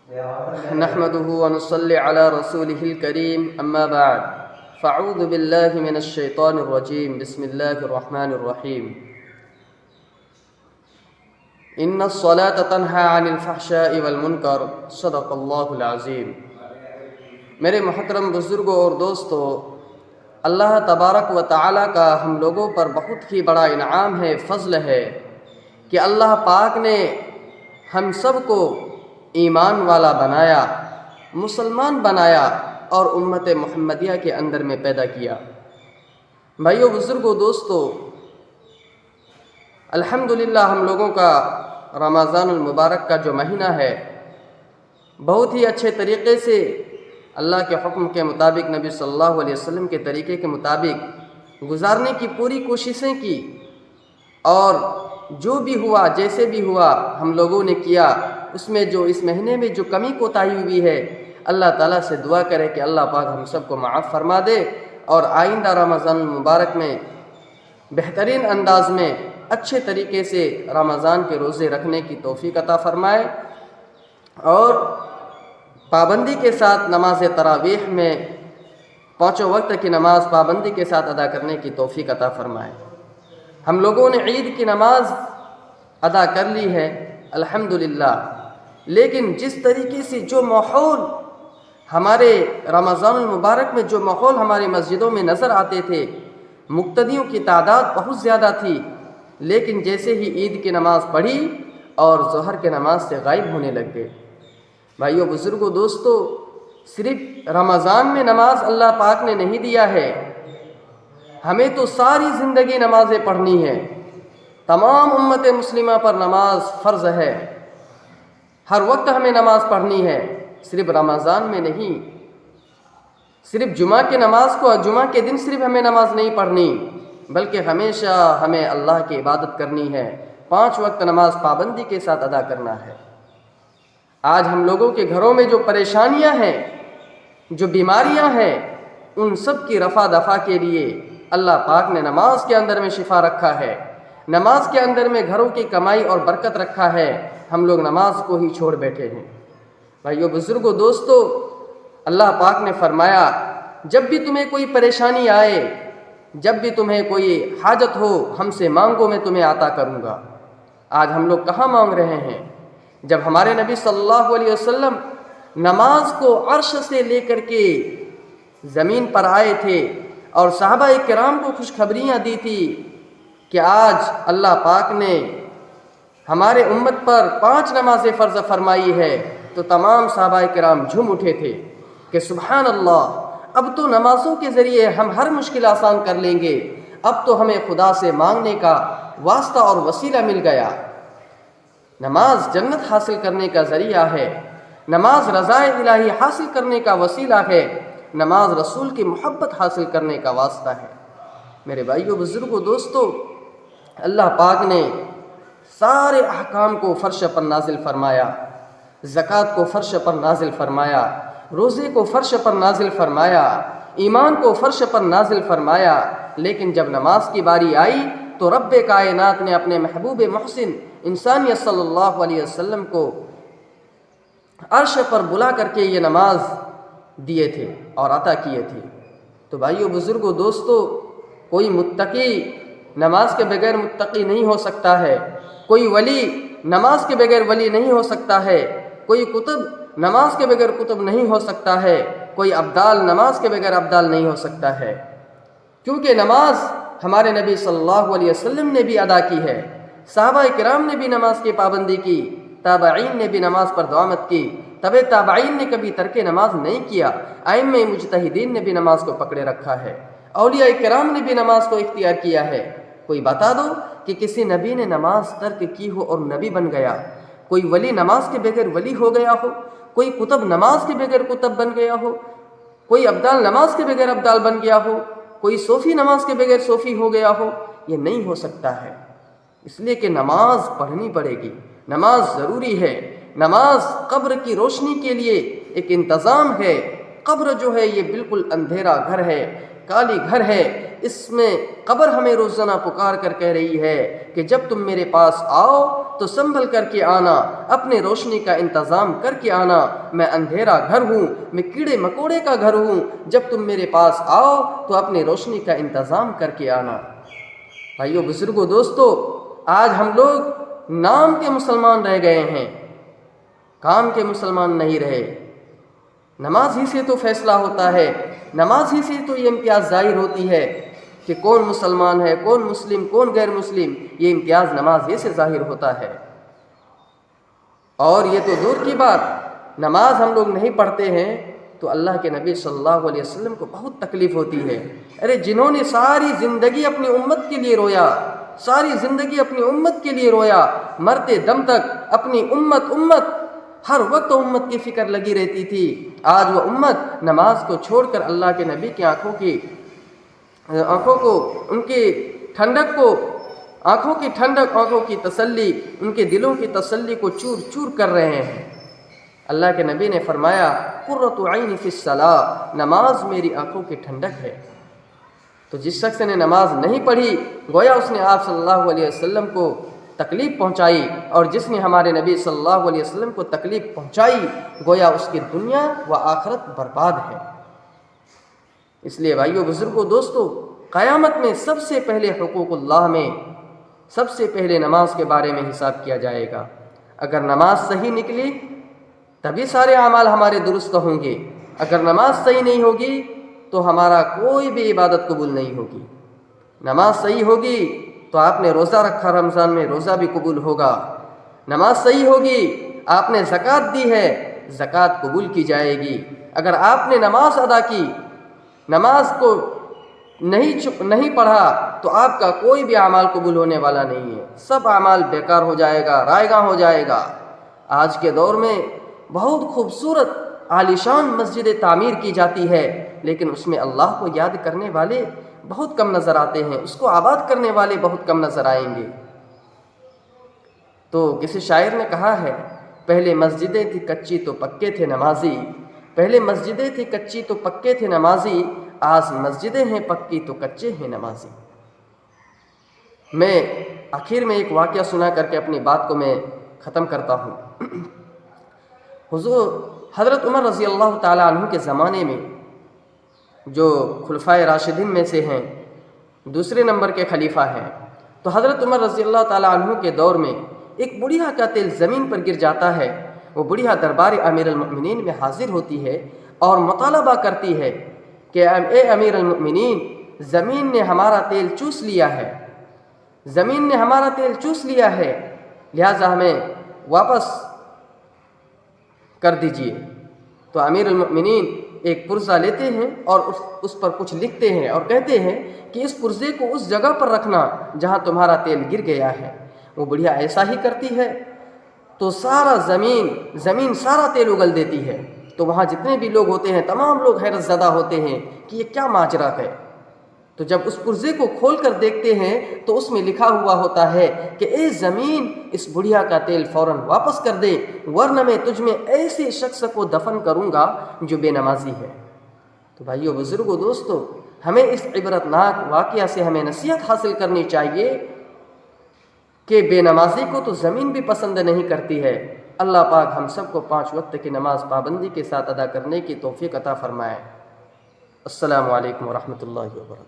نحمده ونصلي على رسوله الكريم اما بعد فاعوذ بالله من الشيطان الرجيم بسم الله الرحمن الرحيم ان الصلاة تنهى عن الفحشاء والمنکر صدق اللہ العظیم۔ میرے محترم بزرگوں اور دوستو، اللہ تبارک و تعالیٰ کا ہم لوگوں پر بہت ہی بڑا انعام ہے، فضل ہے کہ اللہ پاک نے ہم سب کو ایمان والا بنایا، مسلمان بنایا اور امت محمدیہ کے اندر میں پیدا کیا۔ بھائیو، بزرگوں، دوستو، الحمدللہ ہم لوگوں کا رمضان المبارک کا جو مہینہ ہے بہت ہی اچھے طریقے سے اللہ کے حکم کے مطابق، نبی صلی اللہ علیہ وسلم کے طریقے کے مطابق گزارنے کی پوری کوششیں کی، اور جو بھی ہوا، جیسے بھی ہوا، ہم لوگوں نے کیا۔ اس میں جو اس مہینے میں جو کمی کوتاہی ہوئی ہے، اللہ تعالیٰ سے دعا کرے کہ اللہ پاک ہم سب کو معاف فرما دے، اور آئندہ رمضان المبارک میں بہترین انداز میں اچھے طریقے سے رمضان کے روزے رکھنے کی توفیق عطا فرمائے، اور پابندی کے ساتھ نماز تراویح میں پانچوں وقت کی نماز پابندی کے ساتھ ادا کرنے کی توفیق عطا فرمائے۔ ہم لوگوں نے عید کی نماز ادا کر لی ہے الحمدللہ، لیکن جس طریقے سے جو ماحول ہمارے رمضان المبارک میں جو ماحول ہماری مسجدوں میں نظر آتے تھے، مقتدیوں کی تعداد بہت زیادہ تھی، لیکن جیسے ہی عید کی نماز پڑھی اور ظہر کی نماز سے غائب ہونے لگ گئے۔ بھائیو، بزرگوں، دوستو، صرف رمضان میں نماز اللہ پاک نے نہیں دیا ہے، ہمیں تو ساری زندگی نمازیں پڑھنی ہے۔ تمام امت مسلمہ پر نماز فرض ہے، ہر وقت ہمیں نماز پڑھنی ہے، صرف رمضان میں نہیں۔ صرف جمعہ کی نماز کو جمعہ کے دن صرف ہمیں نماز نہیں پڑھنی، بلکہ ہمیشہ ہمیں اللہ کی عبادت کرنی ہے، 5 وقت نماز پابندی کے ساتھ ادا کرنا ہے۔ آج ہم لوگوں کے گھروں میں جو پریشانیاں ہیں، جو بیماریاں ہیں، ان سب کی رفع دفع کے لیے اللہ پاک نے نماز کے اندر میں شفا رکھا ہے، نماز کے اندر میں گھروں کی کمائی اور برکت رکھا ہے۔ ہم لوگ نماز کو ہی چھوڑ بیٹھے ہیں۔ بھائیو، بزرگوں، دوستو، اللہ پاک نے فرمایا، جب بھی تمہیں کوئی پریشانی آئے، جب بھی تمہیں کوئی حاجت ہو، ہم سے مانگو، میں تمہیں عطا کروں گا۔ آج ہم لوگ کہاں مانگ رہے ہیں؟ جب ہمارے نبی صلی اللہ علیہ وسلم نماز کو عرش سے لے کر کے زمین پر آئے تھے اور صحابہ کرام کو خوشخبریاں دی تھی کہ آج اللہ پاک نے ہمارے امت پر 5 نمازیں فرض فرمائی ہے، تو تمام صحابہ کرام جھوم اٹھے تھے کہ سبحان اللہ، اب تو نمازوں کے ذریعے ہم ہر مشکل آسان کر لیں گے، اب تو ہمیں خدا سے مانگنے کا واسطہ اور وسیلہ مل گیا۔ نماز جنت حاصل کرنے کا ذریعہ ہے، نماز رضا الہی حاصل کرنے کا وسیلہ ہے، نماز رسول کی محبت حاصل کرنے کا واسطہ ہے۔ میرے بھائیو، بزرگوں، دوستو، اللہ پاک نے سارے احکام کو فرش پر نازل فرمایا، زکوٰۃ کو فرش پر نازل فرمایا، روزے کو فرش پر نازل فرمایا، ایمان کو فرش پر نازل فرمایا، لیکن جب نماز کی باری آئی تو رب کائنات نے اپنے محبوب محسن انسانیت صلی اللہ علیہ وسلم کو عرش پر بلا کر کے یہ نماز دیے تھے اور عطا کیے تھے۔ تو بھائیو، بزرگوں، دوستو، کوئی متقی نماز کے بغیر متقی نہیں ہو سکتا ہے، کوئی ولی نماز کے بغیر ولی نہیں ہو سکتا ہے، کوئی قطب نماز کے بغیر قطب نہیں ہو سکتا ہے، کوئی ابدال نماز کے بغیر ابدال نہیں ہو سکتا ہے، کیونکہ نماز ہمارے نبی صلی اللہ علیہ وسلم نے بھی ادا کی ہے، صحابہ کرام نے بھی نماز کی پابندی کی، تابعین نے بھی نماز پر دعامت کی، تبع تابعین نے کبھی ترک نماز نہیں کیا، ائمہ مجتہدین نے بھی نماز کو پکڑے رکھا ہے، اولیاء کرام نے بھی نماز کو اختیار کیا ہے۔ کوئی بتا دو کہ کسی نبی نے نماز ترک کی ہو اور نبی بن گیا، کوئی ولی نماز کے بغیر ولی ہو گیا ہو، کوئی قطب نماز کے بغیر قطب بن گیا ہو، کوئی ابدال نماز کے بغیر ابدال بن گیا ہو، کوئی صوفی نماز کے بغیر صوفی ہو گیا ہو، یہ نہیں ہو سکتا ہے۔ اس لیے کہ نماز پڑھنی پڑے گی، نماز ضروری ہے۔ نماز قبر کی روشنی کے لیے ایک انتظام ہے۔ قبر جو ہے یہ بالکل اندھیرا گھر ہے، کالی گھر ہے، اس میں قبر ہمیں روزانہ پکار کر کہہ رہی ہے کہ جب تم میرے پاس آؤ تو سنبھل کر کے آنا، اپنے روشنی کا انتظام کر کے آنا، میں اندھیرا گھر ہوں، میں کیڑے مکوڑے کا گھر ہوں، جب تم میرے پاس آؤ تو اپنے روشنی کا انتظام کر کے آنا۔ بھائیو بزرگوں دوستو، آج ہم لوگ نام کے مسلمان رہ گئے ہیں، کام کے مسلمان نہیں رہے۔ نماز ہی سے تو فیصلہ ہوتا ہے، نماز ہی سے تو یہ امتیاز ظاہر ہوتی ہے کہ کون مسلمان ہے، کون مسلم، کون غیر مسلم، یہ امتیاز نماز ہی سے ظاہر ہوتا ہے۔ اور یہ تو دور کی بات، نماز ہم لوگ نہیں پڑھتے ہیں تو اللہ کے نبی صلی اللہ علیہ وسلم کو بہت تکلیف ہوتی ہے۔ ارے جنہوں نے ساری زندگی اپنی امت کے لیے رویا، ساری زندگی اپنی امت کے لیے رویا، مرتے دم تک اپنی امت ہر وقت امت کی فکر لگی رہتی تھی، آج وہ امت نماز کو چھوڑ کر اللہ کے نبی کی آنکھوں کو، ان کی ٹھنڈک کو، آنکھوں کی ٹھنڈک، آنکھوں کی تسلی، ان کے دلوں کی تسلی کو چور چور کر رہے ہیں۔ اللہ کے نبی نے فرمایا قرۃ عین فی الصلاۃ، نماز میری آنکھوں کی ٹھنڈک ہے۔ تو جس شخص نے نماز نہیں پڑھی گویا اس نے آپ صلی اللہ علیہ وسلم کو تکلیف پہنچائی، اور جس نے ہمارے نبی صلی اللہ علیہ وسلم کو تکلیف پہنچائی گویا اس کی دنیا و آخرت برباد ہے۔ اس لیے بھائیو بزرگوں دوستو، قیامت میں سب سے پہلے حقوق اللہ میں سب سے پہلے نماز کے بارے میں حساب کیا جائے گا۔ اگر نماز صحیح نکلی تبھی سارے اعمال ہمارے درست ہوں گے، اگر نماز صحیح نہیں ہوگی تو ہمارا کوئی بھی عبادت قبول نہیں ہوگی۔ نماز صحیح ہوگی تو آپ نے روزہ رکھا رمضان میں، روزہ بھی قبول ہوگا۔ نماز صحیح ہوگی، آپ نے زکوٰۃ دی ہے، زکوٰۃ قبول کی جائے گی۔ اگر آپ نے نماز ادا کی، نماز کو نہیں پڑھا تو آپ کا کوئی بھی اعمال قبول ہونے والا نہیں ہے، سب اعمال بیکار ہو جائے گا، رائے گاں ہو جائے گا۔ آج کے دور میں بہت خوبصورت عالیشان مسجدیں تعمیر کی جاتی ہے، لیکن اس میں اللہ کو یاد کرنے والے بہت کم نظر آتے ہیں، اس کو آباد کرنے والے بہت کم نظر آئیں گے۔ تو کسی شاعر نے کہا ہے، پہلے مسجدیں تھی کچی تو پکے تھے نمازی، پہلے مسجدیں تھی کچی تو پکے تھے نمازی، آج مسجدیں ہیں پکی تو کچے ہیں نمازی۔ میں آخر میں ایک واقعہ سنا کر کے اپنی بات کو میں ختم کرتا ہوں۔ حضرت عمر رضی اللہ تعالیٰ عنہ کے زمانے میں، جو خلفائے راشدین میں سے ہیں، دوسرے نمبر کے خلیفہ ہیں، تو حضرت عمر رضی اللہ تعالیٰ عنہ کے دور میں ایک بڑھیا کا تیل زمین پر گر جاتا ہے۔ وہ بڑھیا دربار امیر المؤمنین میں حاضر ہوتی ہے اور مطالبہ کرتی ہے کہ اے امیر المؤمنین، زمین نے ہمارا تیل چوس لیا ہے، زمین نے ہمارا تیل چوس لیا ہے، لہٰذا ہمیں واپس کر دیجئے۔ تو امیر المؤمنین ایک پرزہ لیتے ہیں اور اس پر کچھ لکھتے ہیں اور کہتے ہیں کہ اس پرزے کو اس جگہ پر رکھنا جہاں تمہارا تیل گر گیا ہے۔ وہ بڑھیا ایسا ہی کرتی ہے تو سارا زمین سارا تیل اگل دیتی ہے۔ تو وہاں جتنے بھی لوگ ہوتے ہیں تمام لوگ حیرت زدہ ہوتے ہیں کہ یہ کیا ماجرا ہے۔ تو جب اس پرزے کو کھول کر دیکھتے ہیں تو اس میں لکھا ہوا ہوتا ہے کہ اے زمین، اس بڑھیا کا تیل فوراً واپس کر دے، ورنہ میں تجھ میں ایسے شخص کو دفن کروں گا جو بے نمازی ہے۔ تو بھائیو بزرگو دوستو، ہمیں اس عبرتناک واقعہ سے ہمیں نصیحت حاصل کرنی چاہیے کہ بے نمازی کو تو زمین بھی پسند نہیں کرتی ہے۔ اللہ پاک ہم سب کو 5 وقت کی نماز پابندی کے ساتھ ادا کرنے کی توفیق عطا فرمائے۔ السلام علیکم ورحمۃ اللہ وبرکاتہ۔